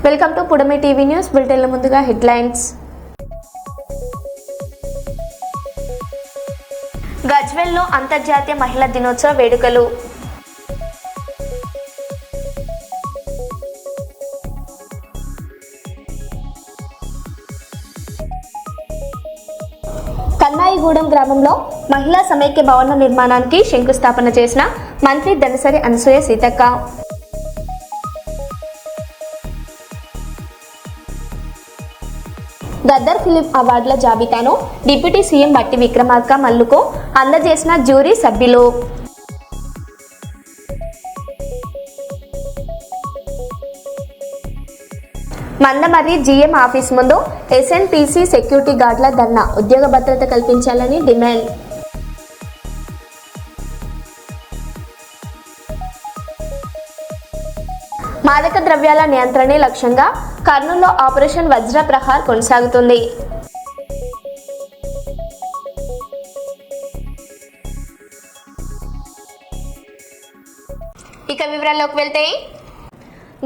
Welcome to పుడమి TV news బులెటిన్ల ముందుగా headlines. గజ్వేల్లో అంతర్జాతీయ మహిళా దినోత్సవ వేడుకలు. కన్నాయిగూడెం గ్రామంలో మహిళా సమైక్య భవన నిర్మాణానికి శంకుస్థాపన చేసిన మంత్రి దనసరి అనసూయ సీతక్క. గద్దర్ ఫిలిం అవార్డుల జాబితాను డిప్యూటీ సీఎం బట్టి విక్రమార్క మల్లుకు అందజేసిన జ్యూరీ సభ్యులు. మందమర్రి జీఎం ఆఫీస్ ముందు ఎస్ఎన్పిసి సెక్యూరిటీ గార్డుల ధర్నా. ఉద్యోగ భద్రత కల్పించాలని డిమాండ్. మాదక ద్రవ్యాల నియంత్రణే లక్ష్యంగా కర్నూలులో ఆపరేషన్ వజ్ర ప్రహార్ కొనసాగుతుంది. ఇక వివరాల్లోకి వెళ్తే,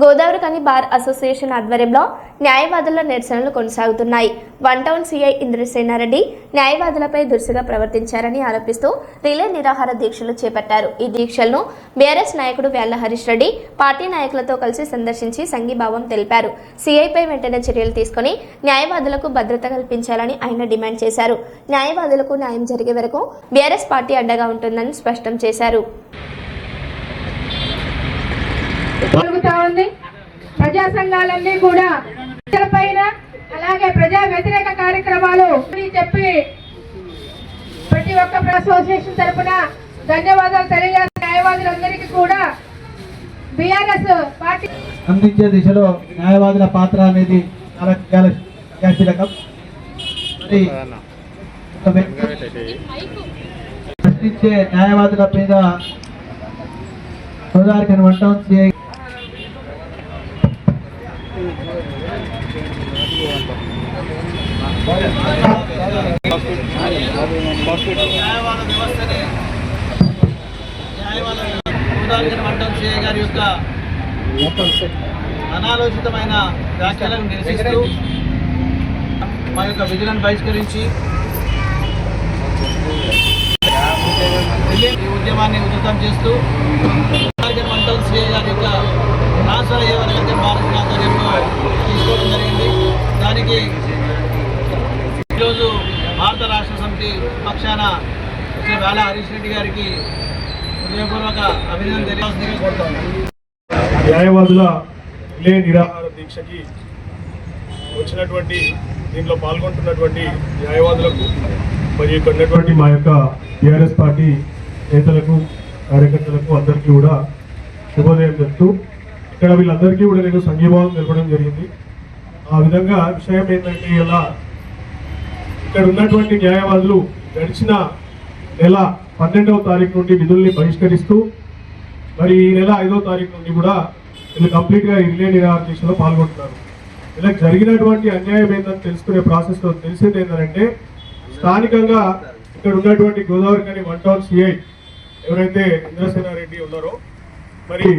గోదావరిఖని బార్ అసోసియేషన్ ఆధ్వర్యంలో న్యాయవాదుల నిరసనలు కొనసాగుతున్నాయి. వన్ టౌన్ సిఐ ఇంద్రసేనారెడ్డి న్యాయవాదులపై దురుసుగా ప్రవర్తించారని ఆరోపిస్తూ రిలే నిరాహార దీక్షలు చేపట్టారు. ఈ దీక్షలను బీఆర్ఎస్ నాయకుడు వేళ్ల హరీష్ రెడ్డి పార్టీ నాయకులతో కలిసి సందర్శించి సంఘీభావం తెలిపారు. సిఐపై వెంటనే చర్యలు తీసుకుని న్యాయవాదులకు భద్రత కల్పించాలని ఆయన డిమాండ్ చేశారు. న్యాయవాదులకు న్యాయం జరిగే వరకు బీఆర్ఎస్ పార్టీ అండగా ఉంటుందని స్పష్టం చేశారు. ప్రజా సంఘాలన్నీ కూడా పైన అలాగే ప్రజా వ్యతిరేక కార్యక్రమాలు చెప్పి ప్రతి ఒక్క అసోసియేషన్ తరఫున ధన్యవాదాలు తెలియజేస్తున్న న్యాయవాదులందరికీ కూడా బీఆర్ఎస్ పార్టీ అందించే దిశలో న్యాయవాదుల పాత్ర అనేది చాలా క్రియాశీలకం. ప్రశ్నించే న్యాయవాదుల మీద గోదావరిఖని వన్ టౌన్ సిఐ గారి యొక్క అనాలోచితమైన వ్యాఖ్యలను నిరసిస్తూ మా యొక్క విధులను బహిష్కరించి ఈ ఉద్యమాన్ని ఉధృతం చేస్తూ వన్ టౌన్ సిఐ గారి యొక్క ట్రాన్స్ఫర్ అయ్యే వరకు భారత ఆధ్వర్యంలో తీసుకోవడం జరిగింది. దానికి ఈరోజు భారత రాష్ట్ర సమితి పక్షాన శ్రీ వేళ్ల హరీష్ రెడ్డి గారికి హృదయపూర్వక అభినందన తెలియజేస్తూ కోరుతున్నాను. న్యాయవాదుల రిలే నిరాహార దీక్షకి వచ్చినటువంటి దీంట్లో పాల్గొంటున్నటువంటి న్యాయవాదులకు మరియు ఇక్కడ ఉన్నటువంటి మా యొక్క టీఆర్ఎస్ పార్టీ నేతలకు కార్యకర్తలకు అందరికీ కూడా శుభోదయం చెప్తూ ఇక్కడ వీళ్ళందరికీ కూడా నేను సంఘీభావం తెలపడం జరిగింది. ఆ విధంగా విషయం ఏంటంటే, ఇలా ఇక్కడ ఉన్నటువంటి న్యాయవాదులు గడిచిన నెల 12వ తారీఖు నుండి విధుల్ని బహిష్కరిస్తూ మరి ఈ నెల 5వ తారీఖు నుండి కూడా వీళ్ళు కంప్లీట్గా రిలే నిరాహార దీక్షలో పాల్గొంటున్నారు. ఇలా జరిగినటువంటి అన్యాయం ఏంటని తెలుసుకునే ప్రాసెస్లో తెలిసింది ఏంటంటే, స్థానికంగా ఇక్కడ ఉన్నటువంటి గోదావరిఖని వన్ టౌన్ సిఐ ఎవరైతే ఇంద్రసేనారెడ్డి ఉన్నారో మరి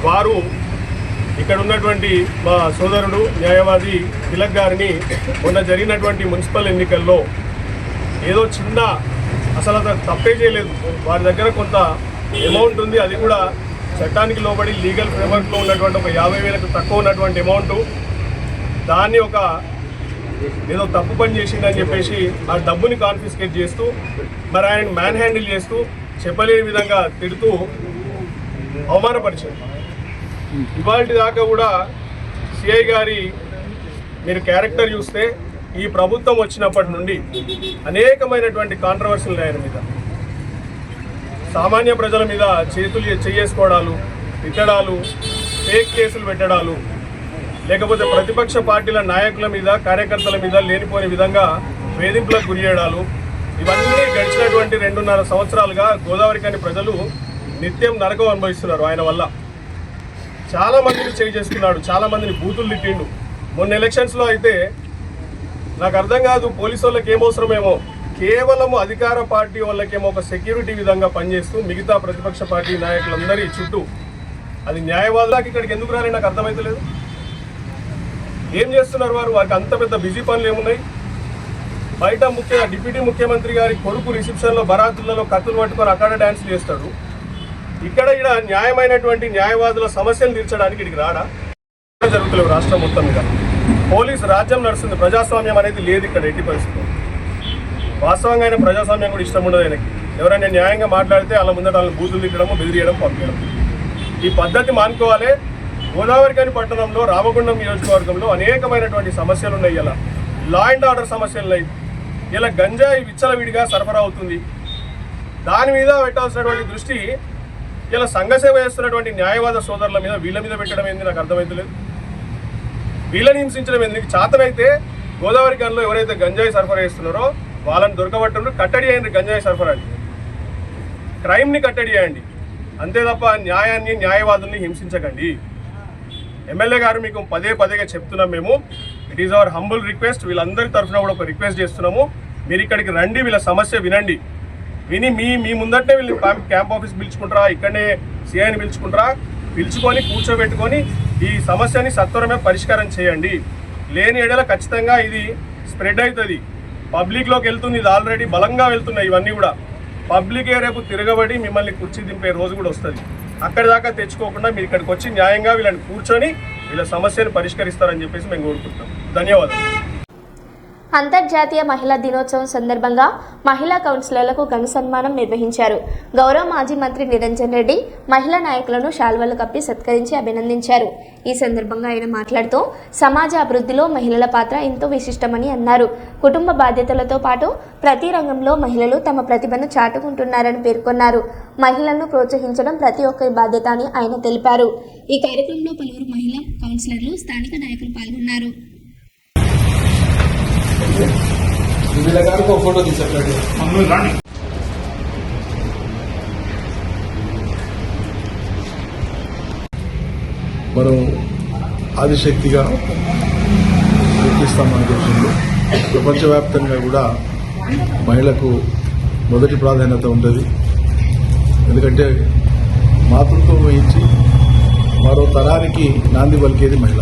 వారు ఇక్కడ ఉన్నటువంటి మా సోదరుడు న్యాయవాది తిలక్ గారిని మొన్న జరిగినటువంటి మున్సిపల్ ఎన్నికల్లో ఏదో చిన్న అసలు అతను తప్పే చేయలేదు, వారి దగ్గర కొంత అమౌంట్ ఉంది, అది కూడా చట్టానికి లోబడి లీగల్ ఫ్రేమ్వర్క్లో ఉన్నటువంటి ఒక 50,000కు తక్కువ ఉన్నటువంటి అమౌంట్, దాన్ని ఒక ఏదో తప్పు పని చేసిందని చెప్పేసి ఆ డబ్బుని కాన్ఫిస్కేట్ చేస్తూ మరి ఆయన మ్యాన్ హ్యాండిల్ చేస్తూ చెప్పలేని విధంగా తిడుతూ అవమానపరిచారు. ఇవాళ దాకా కూడా సిఐ గారి మీరు క్యారెక్టర్ చూస్తే ఈ ప్రభుత్వం వచ్చినప్పటి నుండి అనేకమైనటువంటి కాంట్రవర్సీలు ఆయన మీద, సామాన్య ప్రజల మీద చేతులు చేసుకోవడాలు, తిట్టడాలు, ఫేక్ కేసులు పెట్టడాలు, లేకపోతే ప్రతిపక్ష పార్టీల నాయకుల మీద కార్యకర్తల మీద లేనిపోని విధంగా వేధింపులకు గురి చేయడాలు, ఇవన్నీ గడిచినటువంటి 2.5 సంవత్సరాలుగా గోదావరిఖని ప్రజలు నిత్యం నరకం అనుభవిస్తున్నారు. ఆయన వల్ల చాలా మందిని చేయి చేసుకున్నాడు, చాలా మందిని బూతులు తిట్టిండు. మొన్న ఎలక్షన్స్లో అయితే నాకు అర్థం కాదు, పోలీసు వాళ్ళకి ఏమవసరమేమో, కేవలం అధికార పార్టీ వాళ్ళకేమో ఒక సెక్యూరిటీ విధంగా పనిచేస్తూ మిగతా ప్రతిపక్ష పార్టీ నాయకులందరి చుట్టూ అది న్యాయవాదులకు ఇక్కడికి ఎందుకు రాలి నాకు అర్థమైతలేదు. ఏం చేస్తున్నారు వారికి అంత పెద్ద బిజీ పనులు ఏమున్నాయి? బయట డిప్యూటీ ముఖ్యమంత్రి గారి కొడుకు రిసెప్షన్లో బరాతులలో కత్తులు పట్టుకొని అక్కడ డ్యాన్సులు చేస్తాడు. ఇక్కడ న్యాయమైనటువంటి న్యాయవాదుల సమస్యలు తీర్చడానికి ఇక్కడికి రాడా? జరుగుతలేవు రాష్ట్రం మొత్తం మీద. పోలీసు రాజ్యం నడుస్తుంది, ప్రజాస్వామ్యం అనేది లేదు ఇక్కడ ఎట్టి పరిస్థితుల్లో. వాస్తవంగా ఆయన ప్రజాస్వామ్యం కూడా ఇష్టం ఉండదు ఆయనకి. ఎవరైనా న్యాయంగా మాట్లాడితే అలా ముందట వాళ్ళని బూతులు తిట్టడము, బెదిరియడం, పంపించడం. ఈ పద్ధతి మానుకోవాలి. గోదావరిఖని పట్టణంలో రామగుండం నియోజకవర్గంలో అనేకమైనటువంటి సమస్యలు ఉన్నాయి. ఇలా లా అండ్ ఆర్డర్ సమస్యలు ఉన్నాయి. ఇలా గంజాయి విచ్చలవిడిగా సరఫరా అవుతుంది. దాని మీద పెట్టాల్సినటువంటి దృష్టి ఇలా సంఘసేవ చేస్తున్నటువంటి న్యాయవాద సోదరుల మీద, వీళ్ళ మీద పెట్టడం ఏంది నాకు అర్థమవుతలేదు. వీళ్ళని హింసించడం ఎందుకు? చేతనైతే గోదావరి ఖనిలో ఎవరైతే గంజాయి సరఫరా చేస్తున్నారో వాళ్ళని దొరకబట్టండి, కట్టడి అయ్యండి. గంజాయి సరఫరాని, క్రైమ్ని కట్టడి చేయండి. అంతే తప్ప న్యాయాన్ని, న్యాయవాదుల్ని హింసించకండి. ఎమ్మెల్యే గారు మీకు పదేగా చెప్తున్నాం మేము. It is our humble request. వీళ్ళందరి తరఫున కూడా ఒక రిక్వెస్ట్ చేస్తున్నాము. మీరు ఇక్కడికి రండి, వీళ్ళ సమస్య వినండి. విని మీ ముందటనే వీళ్ళు క్యాంప్ ఆఫీస్ పిలుచుకుంటారా, ఇక్కడనే సిఐని పిలుచుకుంటారా, పిలుచుకొని కూర్చోబెట్టుకొని ఈ సమస్యని సత్వరమే పరిష్కారం చేయండి. లేని ఎడల ఖచ్చితంగా ఇది స్ప్రెడ్ అవుతుంది, పబ్లిక్లోకి వెళ్తుంది. ఇది ఆల్రెడీ బలంగా వెళ్తున్నాయి ఇవన్నీ కూడా. పబ్లికే రేపు తిరగబడి మిమ్మల్ని కుర్చీ దింపే రోజు కూడా వస్తుంది. అక్కడి దాకా తెచ్చుకోకుండా మీరు ఇక్కడికి వచ్చి న్యాయంగా వీళ్ళని కూర్చొని వీళ్ళ సమస్యను పరిష్కరిస్తారని చెప్పేసి మేము కోరుకుంటున్నాం. ధన్యవాదాలు. అంతర్జాతీయ మహిళా దినోత్సవం సందర్భంగా మహిళా కౌన్సిలర్లకు ఘన సన్మానం నిర్వహించారు. గౌరవ మాజీ మంత్రి నిరంజన్ రెడ్డి మహిళా నాయకులను శాల్వాలు కప్పి సత్కరించి అభినందించారు. ఈ సందర్భంగా ఆయన మాట్లాడుతూ సమాజ అభివృద్ధిలో మహిళల పాత్ర ఎంతో విశిష్టమని అన్నారు. కుటుంబ బాధ్యతలతో పాటు ప్రతి రంగంలో మహిళలు తమ ప్రతిభను చాటుకుంటున్నారని పేర్కొన్నారు. మహిళలను ప్రోత్సహించడం ప్రతి ఒక్కరి బాధ్యత అని ఆయన తెలిపారు. ఈ కార్యక్రమంలో పలువురు మహిళా కౌన్సిలర్లు, స్థానిక నాయకులు పాల్గొన్నారు. ఫోటో తీసారు. మనం ఆదిశక్తిగా గుర్తిస్తాం. మన దేశంలో ప్రపంచవ్యాప్తంగా కూడా మహిళకు మొదటి ప్రాధాన్యత ఉంటుంది. ఎందుకంటే మాతృత్వం వహించి మరో తరానికి నాంది పలికేది మహిళ.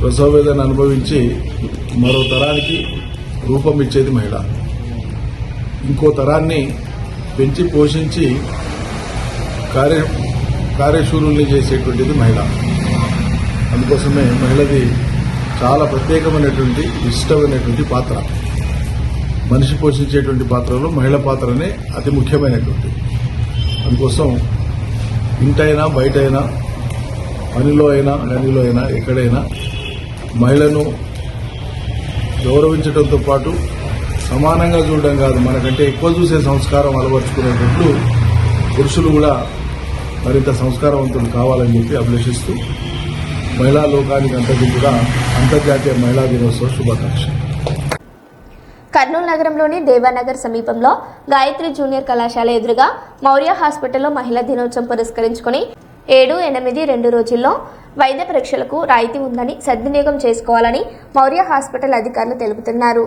ప్రసవ వేదన అనుభవించి మరో తరానికి రూపం ఇచ్చేది మహిళ. ఇంకో తరాన్ని పెంచి పోషించి కార్యశూరుల్ని చేసేటువంటిది మహిళ. అందుకోసమే మహిళది చాలా ప్రత్యేకమైనటువంటి, ఇష్టమైనటువంటి పాత్ర. మనిషి పోషించేటువంటి పాత్రలో మహిళ పాత్రనే అతి ముఖ్యమైనటువంటి. అందుకోసం ఇంటైనా బయటైనా, పనిలో అయినా గనిలో అయినా ఎక్కడైనా మహిళను గౌరవించడంతో పాటు సమానంగా చూడడం కాదు, మనకంటే ఎక్కువ చూసే సంస్కారం అలవర్చుకునేటట్లు పురుషులు కూడా మరింత సంస్కారవంతులు కావాలని చెప్పి అభిలషిస్తూ మహిళా లోకానికి అంతటి కూడా అంతర్జాతీయ మహిళా దినోత్సవ శుభాకాంక్షలు. కర్నూలు నగరంలోని దేవానగర్ సమీపంలో గాయత్రి జూనియర్ కళాశాల ఎదురుగా మౌర్య హాస్పిటల్లో మహిళా దినోత్సవం పురస్కరించుకుని 7, 8, 2 రోజుల్లో వైద్య పరీక్షలకు రాయితీ ఉందని సద్వినియోగం చేసుకోవాలని మౌర్య హాస్పిటల్ అధికారులు తెలుపుతున్నారు.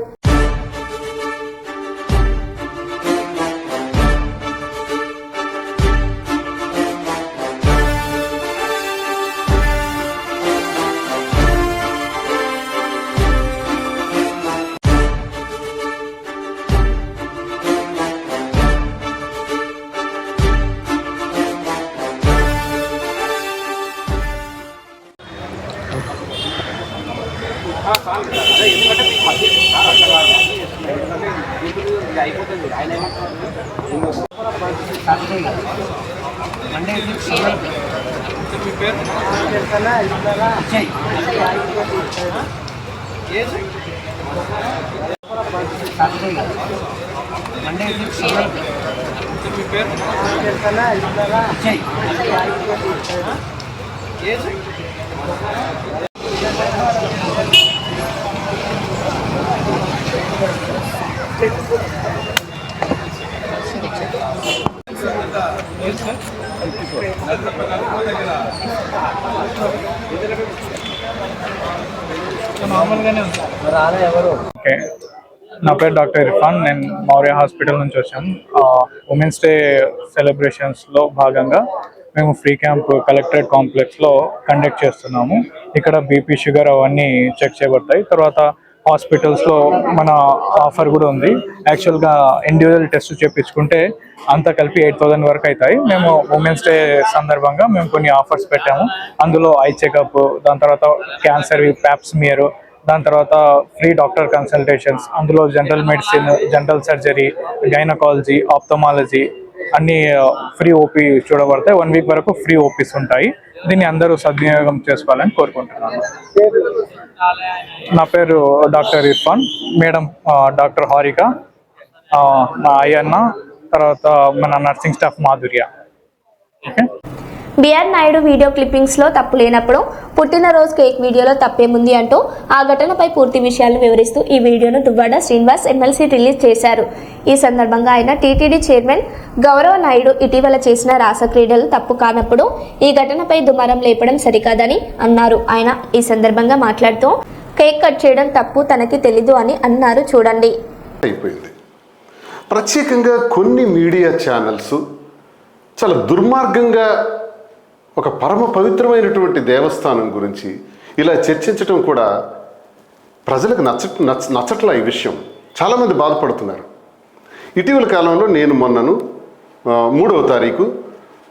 నా పేరు డాక్టర్ ఇర్ఫాన్. నేను మౌర్య హాస్పిటల్ నుంచి వచ్చాను. ఉమెన్స్ డే సెలబ్రేషన్స్లో భాగంగా మేము ఫ్రీ క్యాంప్ కలెక్టరేట్ కాంప్లెక్స్లో కండక్ట్ చేస్తున్నాము. ఇక్కడ బీపీ, షుగర్ అవన్నీ చెక్ చేయబడతాయి. తర్వాత హాస్పిటల్స్లో మన ఆఫర్ కూడా ఉంది. యాక్చువల్గా ఇండివిజువల్ టెస్ట్ చేయించుకుంటే అంతా కలిపి 8,000 వరకు అవుతాయి. మేము ఉమెన్స్ డే సందర్భంగా మేము కొన్ని ఆఫర్స్ పెట్టాము. అందులో ఐ చెకప్, దాని తర్వాత క్యాన్సర్ ప్యాప్స్మియర్, దాని తర్వాత ఫ్రీ డాక్టర్ కన్సల్టేషన్స్, అందులో general medicine, general surgery, gynaecology, ophthalmology అన్ని ఫ్రీ ఓపీ చూడబడతాయి. 1 వీక్ వరకు ఫ్రీ ఓపీస్ ఉంటాయి. దీన్ని అందరూ సద్వినియోగం చేసుకోవాలని కోరుకుంటున్నాను. నా పేరు doctor Irfan, madam doctor Harika, మా అయ్యన్న, తర్వాత మన nursing staff Madhurya. Okay. BR Naidu video క్లిప్పింగ్స్లో తప్పు లేనప్పుడు పుట్టినరోజు కేక్ వీడియోలో తప్పేముంది అంటూ ఆ ఘటనపై పూర్తి విషయాలను వివరిస్తూ ఈ వీడియోను దువ్వాడ శ్రీనివాస్ ఎమ్మెల్సీ రిలీజ్ చేశారు. ఈ సందర్భంగా ఆయన టీటీడీ చైర్మన్ గౌరవ నాయుడు ఇటీవల చేసిన రాస క్రీడలు తప్పు కానప్పుడు ఈ ఘటనపై దుమారం లేపడం సరికాదని అన్నారు. ఆయన ఈ సందర్భంగా మాట్లాడుతూ కేక్ కట్ చేయడం తప్పు తనకి తెలీదు అని అన్నారు. చూడండి. అయిపోయింది. ప్రత్యేకంగా కొన్ని మీడియా ఛానల్స్ చాలా దుర్మార్గంగా ఒక పరమ పవిత్రమైనటువంటి దేవస్థానం గురించి ఇలా చర్చించడం కూడా ప్రజలకు నచ్చట్లా. ఈ విషయం చాలామంది బాధపడుతున్నారు. ఇటీవల కాలంలో నేను మొన్నను 3వ తారీఖు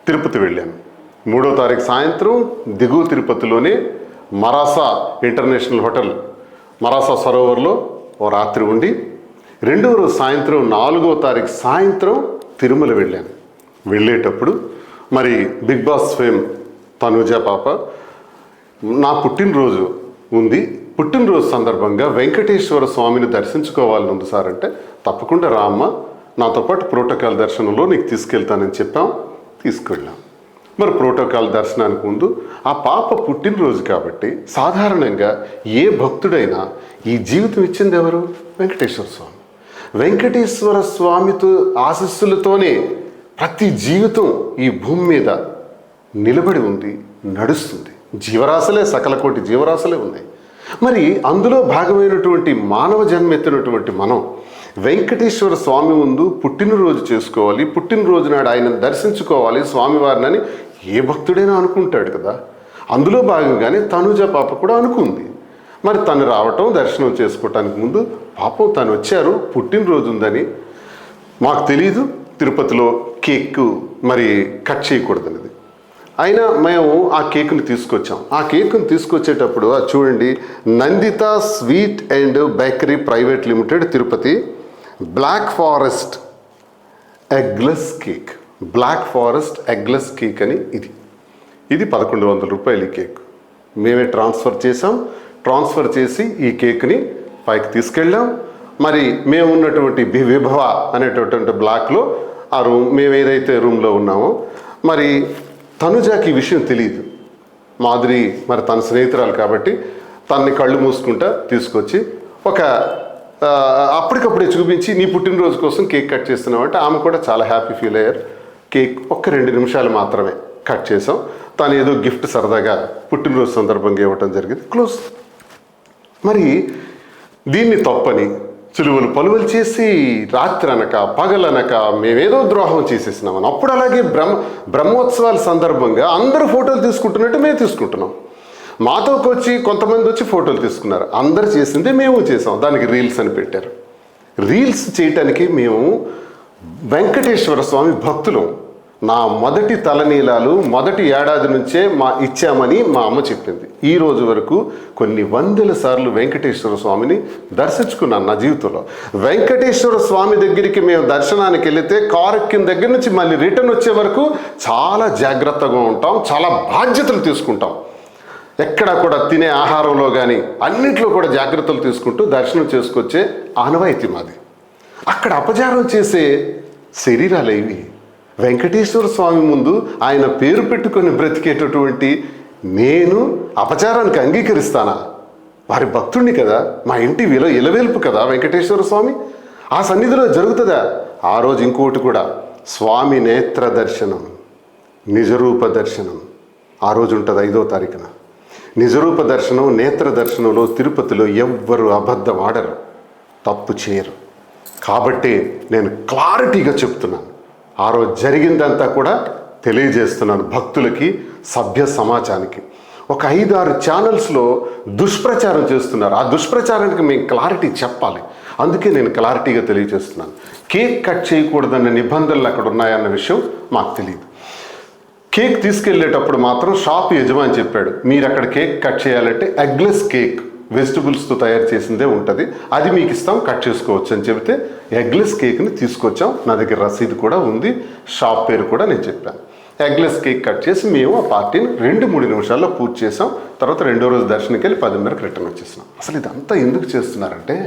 తిరుపతి వెళ్ళాను. 3వ తారీఖు సాయంత్రం దిగువ తిరుపతిలోనే మరాసా ఇంటర్నేషనల్ హోటల్ మరాసా సరోవర్లో ఓ రాత్రి ఉండి 2వ రోజు సాయంత్రం 4వ తారీఖు సాయంత్రం తిరుమల వెళ్ళాను. వెళ్ళేటప్పుడు మరి బిగ్ బాస్ ఫేమ్ తనుజ పాప నా పుట్టినరోజు ఉంది, పుట్టినరోజు సందర్భంగా వెంకటేశ్వర స్వామిని దర్శించుకోవాలని ఉంది సార్ అంటే, తప్పకుండా రామ్మ, నాతో పాటు ప్రోటోకాల్ దర్శనంలో నీకు తీసుకెళ్తానని చెప్పాం. తీసుకెళ్ళాం. మరి ప్రోటోకాల్ దర్శనానికి ముందు ఆ పాప పుట్టినరోజు కాబట్టి సాధారణంగా ఏ భక్తుడైనా ఈ జీవితం ఇచ్చింది ఎవరు? వెంకటేశ్వర స్వామి. వెంకటేశ్వర స్వామితో ఆశీస్సులతోనే ప్రతి జీవితం ఈ భూమి మీద నిలబడి ఉంది, నడుస్తుంది. జీవరాశులే, సకల కోటి జీవరాశులే ఉన్నాయి. మరి అందులో భాగమైనటువంటి మానవ జన్మెత్తినటువంటి మనం వెంకటేశ్వర స్వామి ముందు పుట్టినరోజు చేసుకోవాలి, పుట్టినరోజు నాడు ఆయనను దర్శించుకోవాలి స్వామివారిని ఏ భక్తుడైనా అనుకుంటాడు కదా. అందులో భాగంగానే తనుజ పాప కూడా అనుకుంది. మరి తను రావటం, దర్శనం చేసుకోవటానికి ముందు పాపం తను వచ్చారు, పుట్టినరోజు ఉందని మాకు తెలీదు. తిరుపతిలో కేక్ మరి కట్ చేయకూడదనేది. అయినా మేము ఆ కేక్ని తీసుకొచ్చాం. ఆ కేక్ని తీసుకొచ్చేటప్పుడు అది చూడండి, Nanditha sweet and bakery private limited Tirupati black forest eggless cake, black forest eggless cake అని ఇది 1,100 రూపాయలు ఈ కేక్. మేమే ట్రాన్స్ఫర్ చేసాం. ట్రాన్స్ఫర్ చేసి ఈ కేక్ని పైకి తీసుకెళ్ళాం. మరి మేము ఉన్నటువంటి విభవ అనేటటువంటి బ్లాక్లో ఆ రూమ్, మేము ఏదైతే రూమ్లో ఉన్నామో, మరి తనుజాకి ఈ విషయం తెలియదు. మాధురి మరి తన స్నేహితురాలు కాబట్టి తనని కళ్ళు మూసుకుంటా తీసుకొచ్చి ఒక అప్పటికప్పుడే చూపించి నీ పుట్టినరోజు కోసం కేక్ కట్ చేస్తున్నామంటే ఆమె కూడా చాలా హ్యాపీ ఫీల్ అయ్యారు. కేక్ ఒక్క 2 నిమిషాలు మాత్రమే కట్ చేసాం. తను ఏదో గిఫ్ట్ సరదాగా పుట్టినరోజు సందర్భంగా ఇవ్వటం జరిగింది. క్లోజ్. మరి దీన్ని తప్పని సులువులు పలువులు చేసి రాత్రి అనక పగలనక మేమేదో ద్రోహం చేసేసినామని. అప్పుడు అలాగే బ్రహ్మోత్సవాల సందర్భంగా అందరూ ఫోటోలు తీసుకుంటున్నట్టు మేము తీసుకుంటున్నాం. మాతోకి వచ్చి కొంతమంది వచ్చి ఫోటోలు తీసుకున్నారు. అందరు చేసిందే మేము చేసాం. దానికి రీల్స్ అని పెట్టారు. రీల్స్ చేయటానికి మేము వెంకటేశ్వర స్వామి భక్తులం. నా మొదటి తలనీలాలు మొదటి ఏడాది నుంచే ఇచ్చామని మా అమ్మ చెప్పింది. ఈ రోజు వరకు కొన్ని వందల సార్లు వెంకటేశ్వర స్వామిని దర్శించుకున్నాను నా జీవితంలో. వెంకటేశ్వర స్వామి దగ్గరికి మేము దర్శనానికి వెళితే కారు ఎక్కిన దగ్గర నుంచి మళ్ళీ రిటర్న్ వచ్చే వరకు చాలా జాగ్రత్తగా ఉంటాం, చాలా బాధ్యతలు తీసుకుంటాం. ఎక్కడ కూడా తినే ఆహారంలో కానీ అన్నింటిలో కూడా జాగ్రత్తలు తీసుకుంటూ దర్శనం చేసుకొచ్చే ఆనవాయితీ మాది. అక్కడ అపచారం చేసే శరీరాలు ఇవి. వెంకటేశ్వర స్వామి ముందు ఆయన పేరు పెట్టుకొని బ్రతికేటటువంటి నేను అపచారానికి అంగీకరిస్తానా? వారి భక్తుడిని కదా, మా ఇంటి ఇలవేల్పు కదా వెంకటేశ్వర స్వామి. ఆ సన్నిధిలో జరుగుతుందా? ఆ రోజు ఇంకోటి కూడా, స్వామి నేత్ర దర్శనం, నిజరూప దర్శనం ఆ రోజు ఉంటుంది 5వ తారీఖున. నిజరూప దర్శనం, నేత్ర దర్శనంలో తిరుపతిలో ఎవ్వరు అబద్ధం ఆడరు, తప్పు చేయరు. కాబట్టి నేను క్లారిటీగా చెప్తున్నాను, ఆ రోజు జరిగిందంతా కూడా తెలియజేస్తున్నాను భక్తులకి, సభ్య సమాజానికి. ఒక 5-6 ఛానల్స్లో దుష్ప్రచారం చేస్తున్నారు. ఆ దుష్ప్రచారానికి మేము క్లారిటీ చెప్పాలి. అందుకే నేను క్లారిటీగా తెలియజేస్తున్నాను. కేక్ కట్ చేయకూడదన్న నిబంధనలు అక్కడ ఉన్నాయన్న విషయం మాకు తెలియదు. కేక్ తీసుకెళ్లేటప్పుడు మాత్రం షాప్ యజమాని చెప్పాడు, మీరు అక్కడ కేక్ కట్ చేయాలంటే ఎగ్లెస్ కేక్, వెజిటబుల్స్తో తయారు చేసిందే ఉంటుంది, అది మీకు ఇస్తాం, కట్ చేసుకోవచ్చు అని చెబితే ఎగ్లెస్ కేక్ని తీసుకొచ్చాం. నా దగ్గర రసీదు కూడా ఉంది, షాప్ పేరు కూడా నేను చెప్పాను. ఎగ్లెస్ కేక్ కట్ చేసి మేము ఆ పార్టీని 2-3 నిమిషాల్లో పూర్తి చేసాం. తర్వాత 2వ రోజు దర్శనకి వెళ్ళి 10:30కి రిటర్న్ వచ్చేసినాం. అసలు ఇదంతా ఎందుకు చేస్తున్నారంటే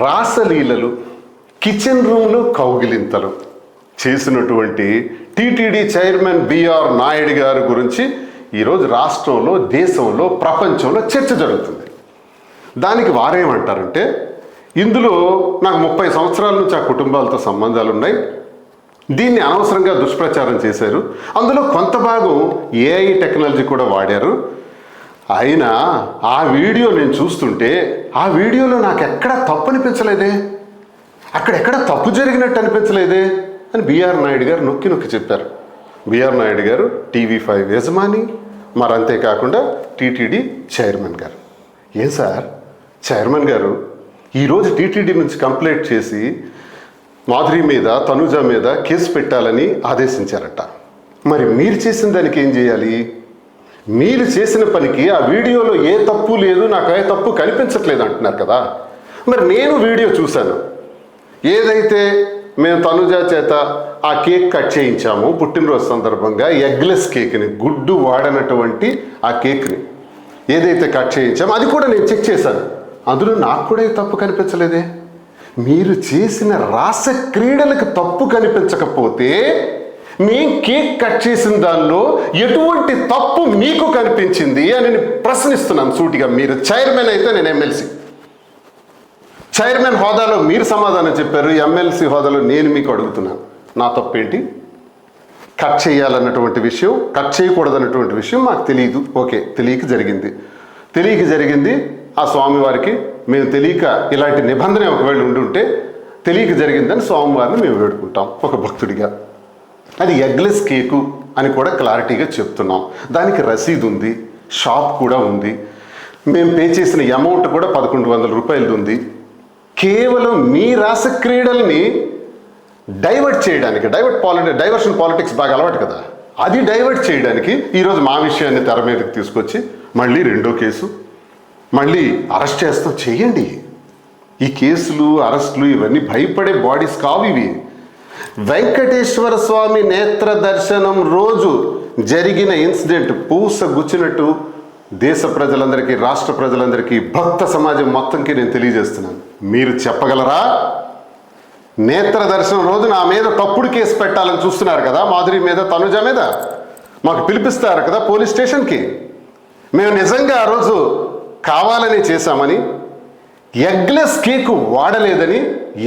రాసలీలలు, కిచెన్ రూమ్లో కౌగిలింతలు చేసినటువంటి టీటీడీ చైర్మన్ బిఆర్ నాయుడు గారి గురించి ఈరోజు రాష్ట్రంలో, దేశంలో, ప్రపంచంలో చర్చ జరుగుతుంది. దానికి వారేమంటారంటే, ఇందులో నాకు 30 సంవత్సరాల నుంచి ఆ కుటుంబాలతో సంబంధాలు ఉన్నాయి, దీన్ని అనవసరంగా దుష్ప్రచారం చేశారు, అందులో కొంత భాగం ఏఐ టెక్నాలజీ కూడా వాడారు, అయినా ఆ వీడియో నేను చూస్తుంటే ఆ వీడియోలో నాకు ఎక్కడా తప్పు అనిపించలేదే, అక్కడెక్కడ తప్పు జరిగినట్టు అనిపించలేదే అని బిఆర్ నాయుడు గారు నొక్కి నొక్కి చెప్పారు. బిఆర్ నాయుడు గారు TV5 యజమాని, మరి అంతేకాకుండా టీటీడీ చైర్మన్ గారు. ఏం సార్ చైర్మన్ గారు ఈరోజు టీటీడీ నుంచి కంప్లైంట్ చేసి మాధురి మీద, తనుజ మీద కేసు పెట్టాలని ఆదేశించారట. మరి మీరు చేసిన దానికి ఏం చేయాలి? మీరు చేసిన పనికి ఆ వీడియోలో ఏ తప్పు లేదు, నాకు ఏ తప్పు కనిపించట్లేదు అంటున్నారు కదా. మరి నేను వీడియో చూశాను, ఏదైతే మేము తనుజ చేత ఆ కేక్ కట్ చేయించాము పుట్టినరోజు సందర్భంగా, ఎగ్లెస్ కేక్ని, గుడ్డు వాడనటువంటి ఆ కేక్ని ఏదైతే కట్ చేయించామో అది కూడా నేను చెక్ చేశాను, అందులో నాకు కూడా ఏ తప్పు కనిపించలేదే. మీరు చేసిన రాస క్రీడలకు తప్పు కనిపించకపోతే మేం కేక్ కట్ చేసిన దానిలో ఎటువంటి తప్పు మీకు కనిపించింది అని నేను ప్రశ్నిస్తున్నాను సూటిగా. మీరు చైర్మన్ అయితే నేను ఎమ్మెల్సీ. చైర్మన్ హోదాలో మీరు సమాధానం చెప్పారు, ఎమ్మెల్సీ హోదాలో నేను మీకు అడుగుతున్నాను, నా తప్పేంటి? కట్ చేయాలన్నటువంటి విషయం, కట్ చేయకూడదన్నటువంటి విషయం మాకు తెలియదు, ఓకే, తెలియక జరిగింది. ఆ స్వామివారికి మేము తెలియక, ఇలాంటి నిబంధన ఒకవేళ ఉండుంటే తెలియక జరిగిందని స్వామివారిని మేము వేడుకుంటాం ఒక భక్తుడిగా. అది ఎగ్లెస్ కేకు అని కూడా క్లారిటీగా చెప్తున్నాం. దానికి రసీదు ఉంది, షాప్ కూడా ఉంది, మేము పే చేసిన అమౌంట్ కూడా 1100 రూపాయలు ఉంది. కేవలం మీ రాస క్రీడల్ని డైవర్ట్ చేయడానికి, డైవర్షన్ పాలిటిక్స్ బాగా అలవాటు కదా, అది డైవర్ట్ చేయడానికి ఈరోజు మా విషయాన్ని తెర మీదకి తీసుకొచ్చి మళ్ళీ 2వ కేసు, మళ్ళీ అరెస్ట్ చేస్తాం. చేయండి. ఈ కేసులు, అరెస్టులు ఇవన్నీ భయపడే బాడీస్ కావు ఇవి. వెంకటేశ్వర స్వామి నేత్ర దర్శనం రోజు జరిగిన ఇన్సిడెంట్ పూస గుచ్చినట్టు దేశ ప్రజలందరికీ, రాష్ట్ర ప్రజలందరికీ, భక్త సమాజం మొత్తంకి నేను తెలియజేస్తున్నాను. మీరు చెప్పగలరా? నేత్ర దర్శనం రోజు నా మీద తప్పుడు కేసు పెట్టాలని చూస్తున్నారు కదా, మాధురి మీద, తనుజ మీద. మాకు పిలిపిస్తారు కదా పోలీస్ స్టేషన్కి. మేము నిజంగా ఆ రోజు కావాలని చేశామని, ఎగ్లెస్ కేకు వాడలేదని,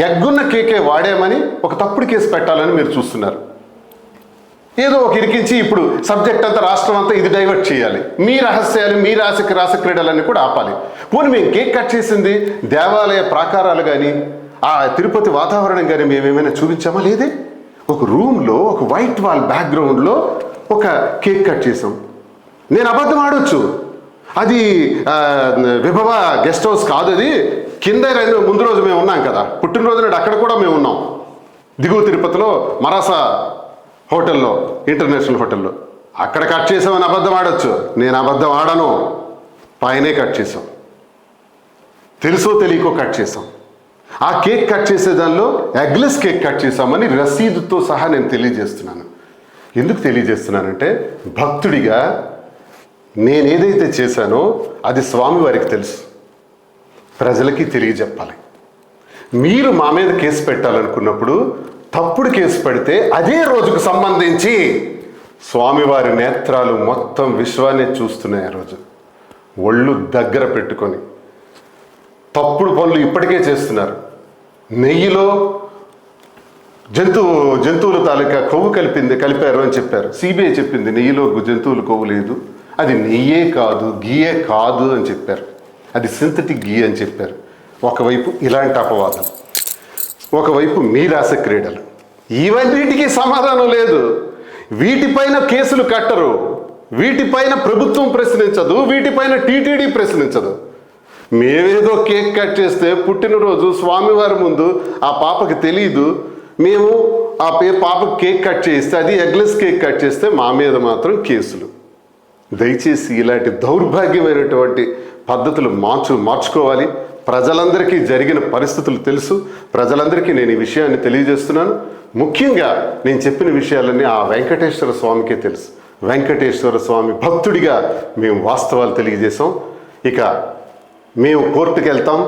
ఎగ్గున్న కేకే వాడామని ఒక తప్పుడు కేసు పెట్టాలని మీరు చూస్తున్నారు. ఏదో ఒక ఇరికించి ఇప్పుడు సబ్జెక్ట్ అంతా, రాష్ట్రం అంతా ఇది డైవర్ట్ చేయాలి. మీ రహస్యాలు, మీ రాస క్రీడలన్నీ కూడా ఆపాలి. పోనీ మేము కేక్ కట్ చేసింది దేవాలయ ప్రాకారాలు కానీ, ఆ తిరుపతి వాతావరణం కానీ మేమేమైనా చూపించామా? లేదే. ఒక రూమ్లో, ఒక వైట్ వాల్ బ్యాక్గ్రౌండ్లో ఒక కేక్ కట్ చేసాం. నేను అబద్ధం ఆడొచ్చు, అది విభవ గెస్ట్ హౌస్ కాదు, అది కింద ముందు రోజు మేము ఉన్నాం కదా, పుట్టినరోజు నాడు అక్కడ కూడా మేము ఉన్నాం, దిగువ తిరుపతిలో మరాసా హోటల్లో, ఇంటర్నేషనల్ హోటల్లో, అక్కడ కట్ చేసామని అబద్ధం ఆడొచ్చు. నేను అబద్ధం ఆడను, పైనే కట్ చేసాం, తెలుసో తెలియకో కట్ చేసాం. ఆ కేక్ కట్ చేసే దానిలో ఎగ్లెస్ కేక్ కట్ చేసామని రసీదుతో సహా నేను తెలియజేస్తున్నాను. ఎందుకు తెలియజేస్తున్నానంటే, భక్తుడిగా నేనేదైతే చేశానో అది స్వామివారికి తెలుసు, ప్రజలకి తెలియజెప్పాలి. మీరు మా మీద కేసు పెట్టాలనుకున్నప్పుడు తప్పుడు కేసు పెడితే అదే రోజుకు సంబంధించి స్వామివారి నేత్రాలు మొత్తం విశ్వాన్ని చూస్తున్నాయి. ఆ రోజు ఒళ్ళు దగ్గర పెట్టుకొని తప్పుడు పనులు ఇప్పటికే చేస్తున్నారు. నెయ్యిలో జంతువుల తాలూకా కొవ్వు కలిపారు అని చెప్పారు. సిబిఐ చెప్పింది నెయ్యిలో జంతువుల కొవ్వు లేదు, అది నెయ్యే కాదు, గీయే కాదు అని చెప్పారు, అది సింథటిక్ గీ అని చెప్పారు. ఒకవైపు ఇలాంటి అపవాదం, ఒకవైపు మీ రాస క్రీడలు, ఇవన్నిటికీ సమాధానం లేదు. వీటిపైన కేసులు కట్టరు, వీటిపైన ప్రభుత్వం ప్రశ్నించదు, వీటిపైన టీటీడీ ప్రశ్నించదు. మేమేదో కేక్ కట్ చేస్తే పుట్టినరోజు స్వామివారి ముందు ఆ పాపకి తెలియదు, మేము ఆ పాపకి కేక్ కట్ చేస్తే, అది ఎగ్లెస్ కేక్ కట్ చేస్తే మా మీద మాత్రం కేసులు. దయచేసి ఇలాంటి దౌర్భాగ్యమైనటువంటి పద్ధతులు మార్చుకోవాలి. ప్రజలందరికీ జరిగిన పరిస్థితులు తెలుసు, ప్రజలందరికీ నేను ఈ విషయాన్ని తెలియజేస్తున్నాను. ముఖ్యంగా నేను చెప్పిన విషయాలన్నీ ఆ వెంకటేశ్వర స్వామికే తెలుసు. వెంకటేశ్వర స్వామి భక్తుడిగా మేము వాస్తవాలు తెలియజేశాం. ఇక మేము కోర్టుకు వెళ్తాం,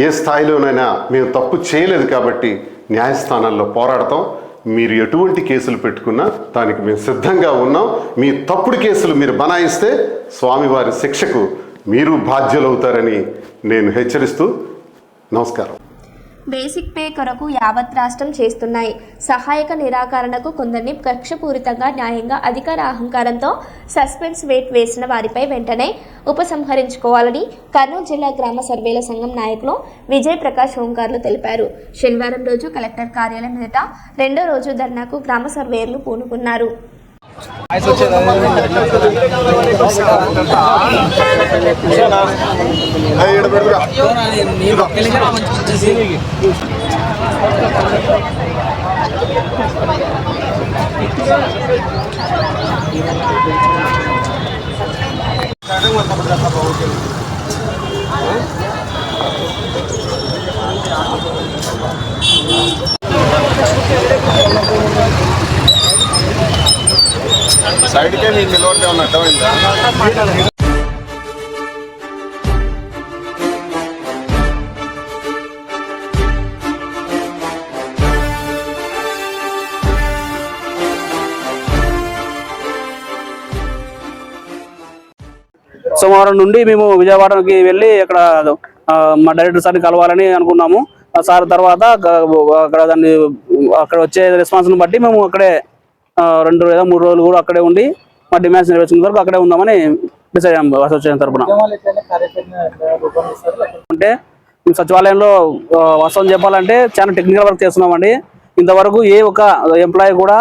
ఏ స్థాయిలోనైనా మేము తప్పు చేయలేదు కాబట్టి న్యాయస్థానాల్లో పోరాడతాం. మీరు ఎటువంటి కేసులు పెట్టుకున్నా దానికి మేము సిద్ధంగా ఉన్నాం. మీ తప్పుడు కేసులు మీరు బనాయిస్తే స్వామివారి శిక్షకు మీరు బాధ్యులవుతారని నేను హెచ్చరిస్తూ నమస్కారం. బేసిక్ పే కొరకు యావత్ రాష్ట్రం చేస్తున్నాయి సహాయక నిరాకరణకు కొందరిని కక్షపూరితంగా న్యాయంగా అధికార అహంకారంతో సస్పెన్స్ వేట్ వేసిన వారిపై వెంటనే ఉపసంహరించుకోవాలని కర్నూలు జిల్లా గ్రామ సర్వేల సంఘం నాయకులు విజయ్ ప్రకాష్ ఓంకార్లు తెలిపారు. శనివారం రోజు కలెక్టర్ కార్యాలయం ఎదుట రెండో రోజు ధర్నాకు గ్రామ సర్వేయర్లు పూనుకున్నారు. సైడ్కే నీకు నిలబడితే ఉన్న అర్థమైందా? సోమవారం నుండి మేము విజయవాడకి వెళ్ళి అక్కడ మా డైరెక్టర్ సార్ని కలవాలని అనుకున్నాము. సార్ తర్వాత అక్కడ దాన్ని అక్కడ వచ్చే రెస్పాన్స్ని బట్టి మేము అక్కడే 2 లేదా 3 రోజులు కూడా అక్కడే ఉండి మా డిమాండ్స్ నెరవేర్చిన వరకు అక్కడే ఉందామని డిసైడ్ అయ్యాము అసోసియేషన్ తరఫున. అంటే సచివాలయంలో వాస్తవం చెప్పాలంటే చాలా టెక్నికల్ వర్క్ చేస్తున్నామండి. ఇంతవరకు ఏ ఒక ఎంప్లాయీ కూడా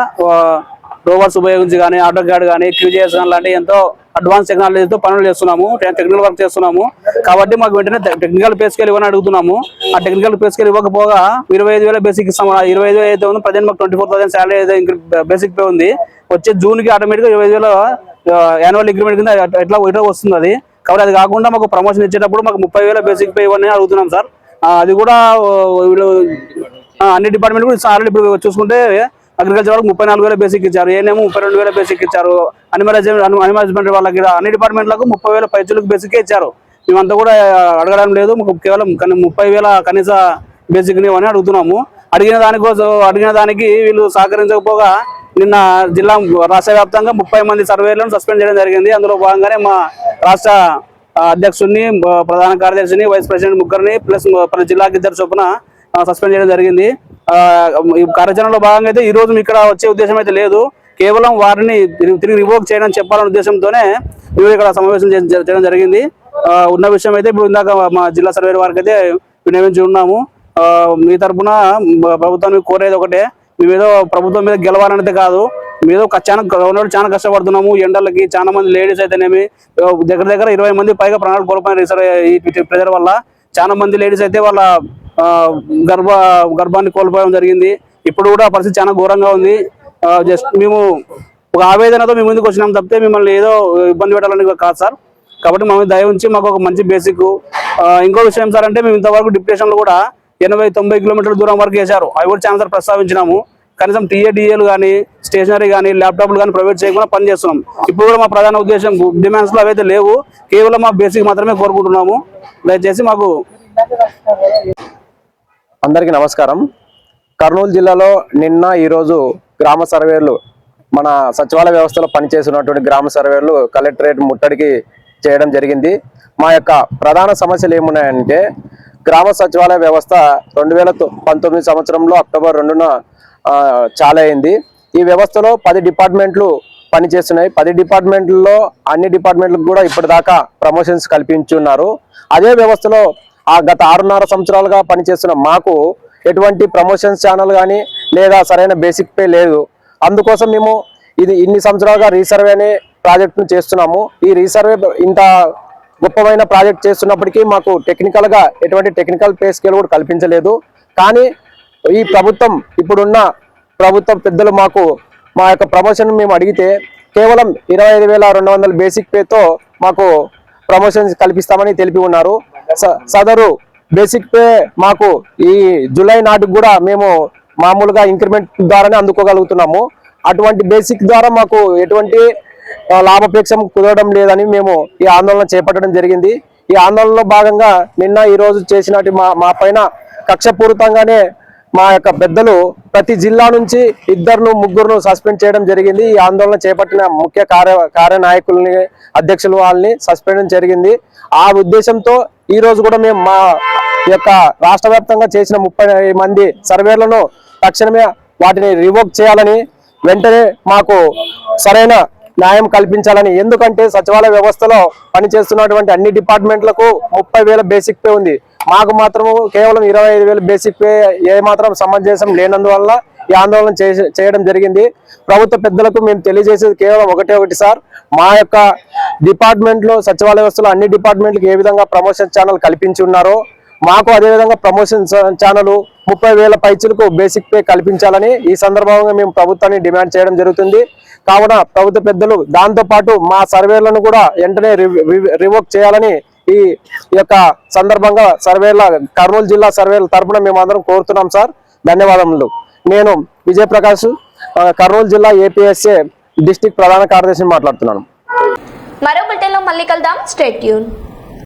రోవర్స్ ఉపయోగించి కానీ ఆటో క్యాడ్ కానీ క్యూజీఎస్ కానీ లాంటి ఎంతో అడ్వాన్స్ టెక్నాలజీతో పనులు చేస్తున్నాము, టెక్నికల్ వర్క్ చేస్తున్నాము. కాబట్టి మాకు వెంటనే టెక్నికల్ పే స్కేల్ ఇవ్వని అడుగుతున్నాము. ఆ టెక్నికల్ పే స్కేల్ ఇవ్వకపోగా 25,000 బేసిక్ ఇస్తాము. 25,000 అయితే ఉంది, ప్రజెంట్ మాకు 24,000 శాలరీ అయితే బేసిక్ పే ఉంది. వచ్చే జూన్కి ఆటోమేటిక్గా 25,000 యాన్యువల్ ఇంక్రిమెంట్ కింద ఎట్లా వస్తుంది అది. కాబట్టి అది కాకుండా మాకు ప్రమోషన్ ఇచ్చేటప్పుడు మాకు 30,000 బేసిక్ పే ఇవ్వని అడుగుతున్నాం సార్. అది కూడా అన్ని డిపార్ట్మెంట్ కూడా ఆల్రెడీ ఇప్పుడు చూసుకుంటే అగ్రికల్చర్ వాళ్ళకి 34,000 బేసిక్ ఇచ్చారు, ఏనేమో 32,000 బేసిక్ ఇచ్చారు. అనిమల్ హస్బెండరీ వాళ్ళకి అన్ని డిపార్ట్మెంట్లకు 30,000 పైచులకు బేసిక్ ఇచ్చారు. మేమంతా కూడా అడగడం లేదు, కేవలం 30,000 కనీస బేసిక్ అని అడుగుతున్నాము. అడిగిన దానికి వీళ్ళు సహకరించకపోగా నిన్న జిల్లా రాష్ట్ర వ్యాప్తంగా 30 మంది సర్వేలను సస్పెండ్ చేయడం జరిగింది. అందులో భాగంగానే మా రాష్ట్ర అధ్యక్షుడిని, ప్రధాన కార్యదర్శిని, వైస్ ప్రెసిడెంట్ ముగ్గురిని ప్లస్ ప్రతి జిల్లాకి 2 చొప్పున సస్పెండ్ చేయడం జరిగింది. ఈ కార్యాచరణలో భాగంగా అయితే ఈ రోజు ఇక్కడ వచ్చే ఉద్దేశం అయితే లేదు, కేవలం వారిని తిరిగి రివోక్ చేయడం చెప్పాలనే ఉద్దేశంతోనే మేము ఇక్కడ సమావేశం చేయడం జరిగింది. ఉన్న విషయం అయితే ఇప్పుడు ఇందాక మా జిల్లా సర్వే వారికి అయితే వినియోగించి ఉన్నాము. మీ తరఫున ప్రభుత్వాన్ని కోరేది ఒకటే, మేమేదో ప్రభుత్వం మీద గెలవాలనేది కాదు, మేదో చాలా కష్టపడుతున్నాము. ఎండలకి చాలా మంది లేడీస్ అయితేనేమి దగ్గర 20 మంది పైగా ప్రాణాలు కోల్పోయిన ఈ ప్రెజర్ వల్ల చాలా మంది లేడీస్ అయితే వాళ్ళ గర్భాన్ని కోల్పోవడం జరిగింది. ఇప్పుడు కూడా పరిస్థితి చాలా ఘోరంగా ఉంది. జస్ట్ మేము ఒక ఆవేదనతో మీ ముందుకు వచ్చినాం తప్పితే మిమ్మల్ని ఏదో ఇబ్బంది పెట్టాలని కాదు సార్. కాబట్టి మమ్మల్ని దయ ఉంచి మాకు ఒక మంచి బేసిక్. ఇంకో విషయం సార్ అంటే మేము ఇంతవరకు డిప్యూటేషన్లు కూడా 80-90 కిలోమీటర్ల దూరం వరకు వేశారు. అవి కూడా చాలా సార్ ప్రస్తావించినాము. కనీసం టీఏలు కానీ స్టేషనరీ కానీ ల్యాప్టాప్లు కానీ ప్రొవైడ్ చేయకుండా పని చేస్తున్నాం. ఇప్పుడు కూడా మా ప్రధాన ఉద్దేశం డిమాండ్స్లో అవైతే లేవు, కేవలం మా బేసిక్ మాత్రమే కోరుకుంటున్నాము. దయచేసి మాకు. అందరికీ నమస్కారం. కర్నూలు జిల్లాలో నిన్న ఈరోజు గ్రామ సర్వేలు, మన సచివాలయ వ్యవస్థలో పనిచేస్తున్నటువంటి గ్రామ సర్వేలు కలెక్టరేట్ ముట్టడికి చేయడం జరిగింది. మా యొక్క ప్రధాన సమస్యలు ఏమున్నాయంటే, గ్రామ సచివాలయ వ్యవస్థ 2019 సంవత్సరంలో అక్టోబర్ 2న చాలా అయింది. ఈ వ్యవస్థలో 10 డిపార్ట్మెంట్లు పనిచేస్తున్నాయి. 10 డిపార్ట్మెంట్లలో అన్ని డిపార్ట్మెంట్లకు కూడా ఇప్పటిదాకా ప్రమోషన్స్ కల్పించున్నారు. అదే వ్యవస్థలో గత 6.5 సంవత్సరాలుగా పనిచేస్తున్న మాకు ఎటువంటి ప్రమోషన్స్ ఛానల్ కానీ లేదా సరైన బేసిక్ పే లేదు. అందుకోసం మేము ఇన్ని సంవత్సరాలుగా రీసర్వే అనే ప్రాజెక్టును చేస్తున్నాము. ఈ రీసర్వే ఇంత గొప్పమైన ప్రాజెక్ట్ చేస్తున్నప్పటికీ మాకు టెక్నికల్గా ఎటువంటి టెక్నికల్ పే స్కేల్ కూడా కల్పించలేదు. కానీ ఈ ప్రభుత్వం ఇప్పుడున్న ప్రభుత్వ పెద్దలు మా యొక్క ప్రమోషన్ మేము అడిగితే కేవలం 25,200 బేసిక్ పేతో మాకు ప్రమోషన్స్ కల్పిస్తామని తెలిపి ఉన్నారు. సదరు బేసిక్ పే మాకు ఈ జూలై నాటికి కూడా మేము మామూలుగా ఇంక్రిమెంట్ ద్వారానే అందుకోగలుగుతున్నాము. అటువంటి బేసిక్ ద్వారా మాకు ఎటువంటి లాభాపేక్షం కుదరడం లేదని మేము ఈ ఆందోళన చేపట్టడం జరిగింది. ఈ ఆందోళనలో భాగంగా నిన్న ఈ రోజు చేసినట్టు మా పైన కక్షపూరితంగానే మా యొక్క పెద్దలు ప్రతి జిల్లా నుంచి 2-3 సస్పెండ్ చేయడం జరిగింది. ఈ ఆందోళన చేపట్టిన ముఖ్య కార్యనాయకుల్ని అధ్యక్షులు వాళ్ళని సస్పెండ్ జరిగింది. ఆ ఉద్దేశంతో ఈ రోజు కూడా మేము మా యొక్క రాష్ట్ర వ్యాప్తంగా చేసిన 30 మంది సర్వేలను తక్షణమే వాటిని రివోక్ చేయాలని, వెంటనే మాకు సరైన న్యాయం కల్పించాలని. ఎందుకంటే సచివాలయ వ్యవస్థలో పనిచేస్తున్నటువంటి అన్ని డిపార్ట్మెంట్లకు 30,000 బేసిక్ పే ఉంది. మాకు మాత్రము కేవలం 25,000 బేసిక్ పే ఏమాత్రం సమంజసం లేనందువల్ల ఈ ఆందోళన చేయడం జరిగింది. ప్రభుత్వ పెద్దలకు మేము తెలియజేసేది కేవలం ఒకటి సార్, మా యొక్క డిపార్ట్మెంట్లో సచివాలయ వ్యవస్థలో అన్ని డిపార్ట్మెంట్లకు ఏ విధంగా ప్రమోషన్ ఛానల్ కల్పించి ఉన్నారో మాకు అదేవిధంగా ప్రమోషన్ ఛానల్ 30,000 పైచులకు బేసిక్ పే కల్పించాలని ఈ సందర్భంగా మేము ప్రభుత్వాన్ని డిమాండ్ చేయడం జరుగుతుంది. కావున ప్రభుత్వ పెద్దలు దాంతో పాటు మా సర్వేలను కూడా వెంటనే రివోక్ చేయాలని ఈ యొక్క సందర్భంగా కర్నూలు జిల్లా సర్వేల తరపున మేము అందరం కోరుతున్నాం సార్. ధన్యవాదములు. నేను విజయప్రకాష్, కర్నూలు జిల్లా ఏపీఎస్ఏ డిస్ట్రిక్ట్ ప్రధాన కార్యదర్శిని మాట్లాడుతున్నాను. మరో బులెటిన్లో మళ్ళీ కలుద్దాం. Stay tune.